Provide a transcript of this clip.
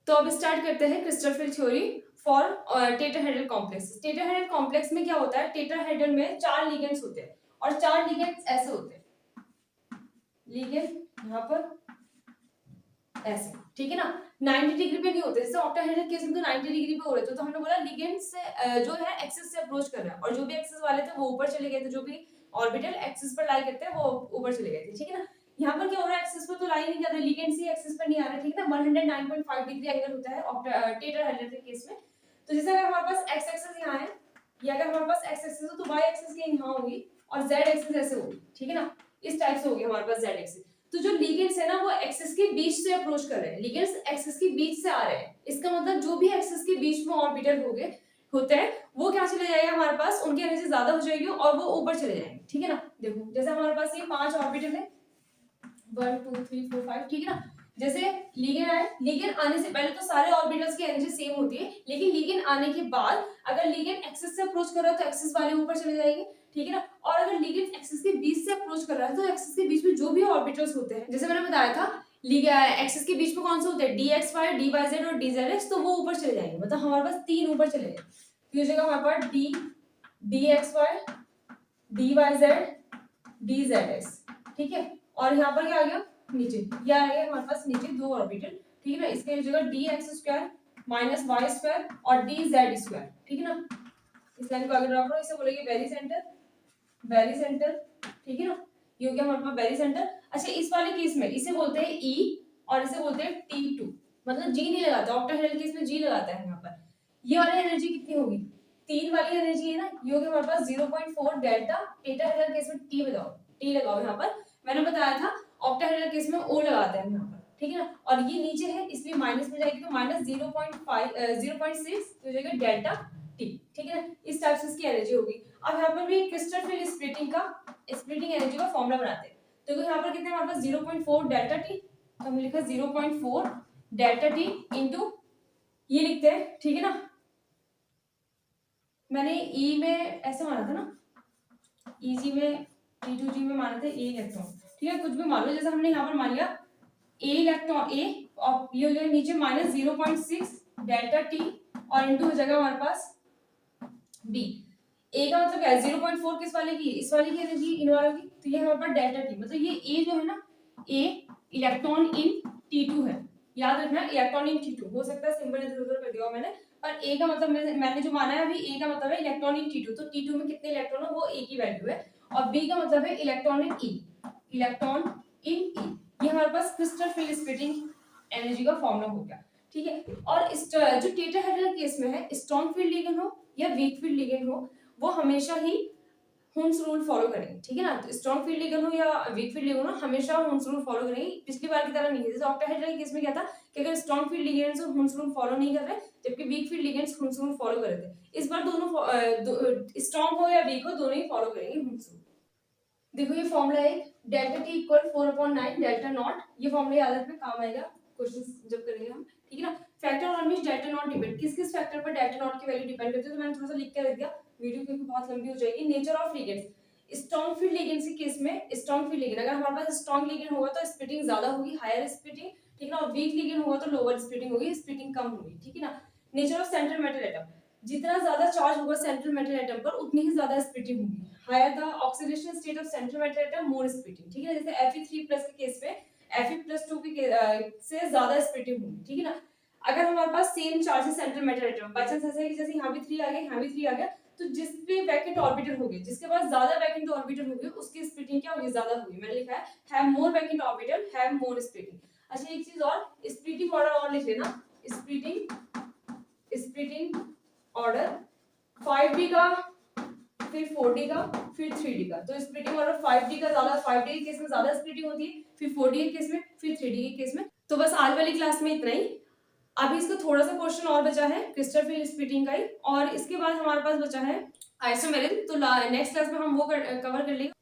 तो अब स्टार्ट करते हैं Christopher theory for tetrahedral complex. Tetrahedral complex में क्या होता है, टेट्राहेड्रल में 4 लिगेंड्स होते हैं और 4 लिगेंड्स ऐसे होते हैं, लिगेंड यहाँ पर ऐसे, ठीक है ना, 90 डिग्री पे नहीं होते। जैसे ऑक्टाहेड्रल केस में तो 90 डिग्री पे हो रहे थे, तो हमने बोला लिगेंड से जो है एक्सिस से अप्रोच कर रहा है, और जो भी एक्सिस वाले थे वो ऊपर चले गए थे, जो भी ऑर्बिटल एक्सिस पर लाई करते हैं वो ऊपर चले गए थे, ठीक है ना। यहाँ पर क्या हो रहा है, एक्सिस पर तो लाई नहीं कर रहे, लिगेंड से एक्सिस पर नहीं आ रहे, ठीक है ना। 109.5 डिग्री एंगल होता है टेट्राहेड्रल के केस में। तो जैसे अगर हमारे पास एक्स एक्सिस यहाँ है, या अगर हमारे पास एक्स एक्सिस है तो वाई एक्सिस के यहाँ होगी और जेड एक्सिस ऐसे होगी, ठीक है ना, इस टाइप से होगी हमारे पास जेड एक्सिस। तो जो लिगेंड्स है ना वो एक्सिस के बीच से अप्रोच कर रहे हैं, लिगेंड्स एक्सिस के बीच से आ रहे हैं, इसका मतलब जो भी एक्सिस के बीच में ऑर्बिटल होते हैं वो क्या चले जाएगा हमारे पास, उनकी एनर्जी ज्यादा हो जाएगी और वो ऊपर चले जाएंगे, ठीक है ना। देखो जैसे हमारे पास ये 5 ऑर्बिटल है, 1 2 3 4 5, ठीक है ना। जैसे लिगेंड आए, लिगेंड आने से पहले तो सारे ऑर्बिटल्स की एनर्जी सेम होती है, लेकिन लिगेंड आने के बाद अगर लिगेंड एक्सिस से अप्रोच कर रहा है तो एक्सिस वाले ऊपर चले जाएंगे, ठीक है ना। और अगर लिगेंड एक्सिस के बीच से अप्रोच कर रहा है तो एक्सिस के बीच में जो भी ऑर्बिटल्स होते हैं, जैसे मैंने बताया था एक्सिस के बीच में कौन से होते हैं, dxy dyz और dzx, तो वो ऊपर चले जाएंगे, मतलब हमारे पास 3 ऊपर चले गए। तो ये जगह हमारे पास dxy dyz dzx, ठीक है। और यहाँ पर क्या आ गया, नीचे ये आ गया हमारे पास नीचे 2 ऑर्बिटल, ठीक है ना। इसके जगह dx² माइनस वाई स्क्वायर और dz², ठीक है ना। इस लाइन को आगे ड्रा करो, इसे बोलेंगे बेरी सेंटर, ठीक है ना। ये हो गया हमारे पास बेरी सेंटर। अच्छा इस वाले केस में इसे बोलते हैं E और इसे बोलते हैं T2, मतलब G नहीं लगाता, ऑक्टाहेड्रल केस में G लगाता है यहाँ पर। ये वाली एनर्जी कितनी होगी, 3 वाली एनर्जी है ना, ये हो गया हमारे पास 0.4 डेल्टा। टेट्राहेड्रल केस में T लगाओ यहाँ पर, मैंने बताया था ऑक्टाहेड्रल केस में O लगाते हैं यहाँ पर, ठीक है ना। और ये नीचे है इसलिए माइनस में जाएगी, तो माइनस 0.6 तो जाएगा डेल्टा T, ठीक है ना। इस टाइप से इसकी एनर्जी होगी। अब यहाँ पर भी क्रिस्टल स्प्लिटिंग एनर्जी का फॉर्मूला बनाते हैं। तो यहाँ पर कितने हमारे पास 0.4 डेल्टा T, तो हमने लिखा 0.4 डेल्टा T इनटू ये लिखते हैं, ठीक है ना। मैंने E में ऐसे माना था ना, EG में T2G में माना था A इलेक्ट्रॉन, ठीक है, कुछ भी मान लो, जैसे हमने यहाँ पर मान लिया A इलेक्ट्रॉन A, और ये हो जाएगा नीचे माइनस 0.6 डेल्टा T और इनटू हो जाएगा हमारे पास B। A का मतलब क्या है, 0.4 किस वाले की, इस वाले की एनर्जी, इन वालों की, तो ये हमारे पास डेल्टा T, मतलब ये A जो है ना, A इलेक्ट्रॉन इन T2 है, याद रखना इलेक्ट्रॉन इन T2, हो सकता है सिंबल इधर उधर कर दिया मैंने, पर A का मतलब मैंने जो माना है अभी, A का मतलब है इलेक्ट्रॉन इन T2, तो T2 में कितने इलेक्ट्रॉन है वो A की वैल्यू है, और B का मतलब है इलेक्ट्रॉन इन E, ये हमारे पास क्रिस्टल फील्ड स्प्लिटिंग एनर्जी का फॉर्मूला हो गया, ठीक है। और इस जो टेट्राहेड्रल केस में है, स्ट्रॉन्ग फील्ड लिगेंड हो या वीक फील्ड लिगेंड हो, वो हमेशा ही हुन्स रूल फॉलो करेंगे, ठीक है ना। तो स्ट्रॉन्ग फील्ड लिगेंड हो या वीक फील्ड लिगेंड हो, हमेशा हुन्स रूल फॉलो करेंगे, पिछली बार की तरह नहीं है। जैसे ऑक्टाहेड्रल केस में क्या था कि अगर strong field ligands Hund's rule follow नहीं कर रहे, जबकि weak field ligands Hund's rule follow कर रहे थे, इस बार दोनों स्ट्रॉन्ग हो या वीक हो, दोनों ही फॉलो करेंगे हुन्स रूल। देखो ये फॉर्मूला है, delta T equal 4/9 delta not, ये फॉर्मूला याद रखना, काम आएगा क्वेश्चन जब करेंगे हम, ठीक है ना। Factor on which delta not depend, किस किस फैक्टर पर डेल्टा नॉट की वैल्यू डिपेंड करती है, तो मैंने थोड़ा सा लिख के रख दिया, वीडियो क्योंकि बहुत लंबी हो जाएगी। Nature of ligands, strong field ligands के केस में, स्ट्रॉन्ग फील्ड लिगेंड अगर हमारे पास स्ट्रॉन्ग लिगेंड होगा तो स्प्लिटिंग ज्यादा होगी, हायर स्प्लिटिंग, ठीक है ना, और वीक लिगेंड होगा तो लोअर स्प्लिटिंग होगी, स्प्लिटिंग कम होगी, ठीक है ना। Nature of central metal atom, जितना ज्यादा चार्ज होगा सेंट्रल मेटल एटम पर उतनी ही ज्यादा स्प्लिटिंग होगी, higher the oxidation state of central metal atom more splitting, ठीक है ना। जैसे Fe3+ के केस में Fe+2 के से ज्यादा स्प्लिटिंग होगी, ठीक है ना। अगर हमारे पास सेम चार्ज है central metal atom, by chance ऐसा है कि जैसे यहाँ भी 3 आ गया, यहाँ भी 3 आ गया, तो जिस पे वैकेंट ऑर्बिटल होगी, जिसके पास ज्यादा वैकेंट ऑर्बिटल होगी उसकी स्प्लिटिंग क्या होगी, ज्यादा होगी। मैंने लिखा है have more vacant orbital have more splitting. अच्छा एक चीज और, स्प्लिटिंग ऑर्डर और लिख लेना, स्प्लिटिंग ऑर्डर 5D का, फिर 4D का, फिर 3D का। तो स्प्लिटिंग ऑर्डर 5D का ज्यादा, 5D के केस में ज्यादा स्प्लिटिंग होती है, फिर 4D के केस में, फिर 3D के केस में। तो बस आज वाली क्लास में इतना ही। अभी इसका थोड़ा सा क्वेश्चन और बचा है क्रिस्टल फील्ड स्प्लिटिंग का ही, और इसके बाद हमारे पास बचा है आइसोमेरिज्म, तो नेक्स्ट क्लास में हम वो कवर कर लेंगे।